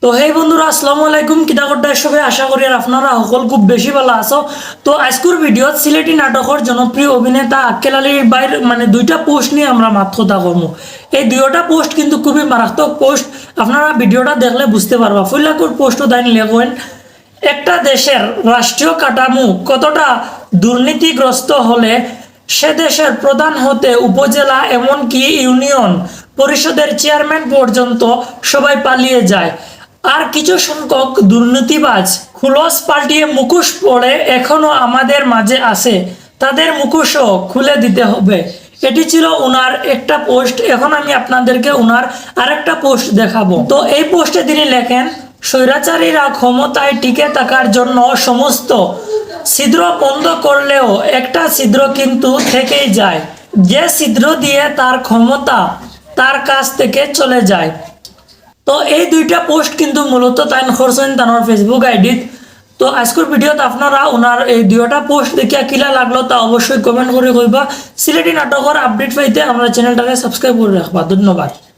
তো হেই বন্ধুরা আসসালামু আলাইকুম কিতা করতে সবাই আশা করি আর আপনারা সকল খুব বেশি ভালো আছো। তো আজকের ভিডিওত সিলেটি নাটকের জনপ্রিয় অভিনেতা আক্কেল আলীর বাইর মানে দুইটা পোস্ট নিয়ে আমরা মাত্র কথা করবো। এই দুইটা পোস্ট কিন্তু খুবই মারাত্মক পোস্ট, আপনারা ভিডিওটা দেখলে বুঝতে পারবা। ফুল্লাকুর পোস্টও দাইন লেখেন একটা দেশের রাষ্ট্রীয় কাঠামো কতটা দুর্নীতিগ্রস্ত হলে সে দেশের প্রধান হতে উপজেলা এমনকি ইউনিয়ন পরিষদের চেয়ারম্যান পর্যন্ত সবাই পালিয়ে যায়, আর কিছু সংখ্যক দুর্নীতিবাজ খুলস পাল্টিয়ে মুখোশ পরে এখনো আমাদের মাঝে আছে, তাদের মুখোশও খুলে দিতে হবে। এটি ছিল ওনার একটা পোস্ট। এখন আমি আপনাদেরকে ওনার আরেকটা পোস্ট দেখাবো। তো এই পোস্টে তিনি লেখেন, স্বৈরাচারীরা ক্ষমতায় টিকে থাকার জন্য সমস্ত ছিদ্র বন্ধ করলেও একটা ছিদ্র কিন্তু থেকেই যায়, যে ছিদ্র দিয়ে তার ক্ষমতা তার কাছ থেকে চলে যায়। তো এই দুইটা পোস্ট কিন্তু মূলত তাই করছেন তার ফেসবুক আইডিত। তো আজকের ভিডিওত আপনারা ওনার এই দুইটা পোস্ট দেখিয়া কিলা লাগলো তা অবশ্যই কমেন্ট করে কইবা। সিলেটি নাটকের আপডেট পাইতে আমরা চ্যানেলটাকে সাবস্ক্রাইব করে রাখবা। ধন্যবাদ।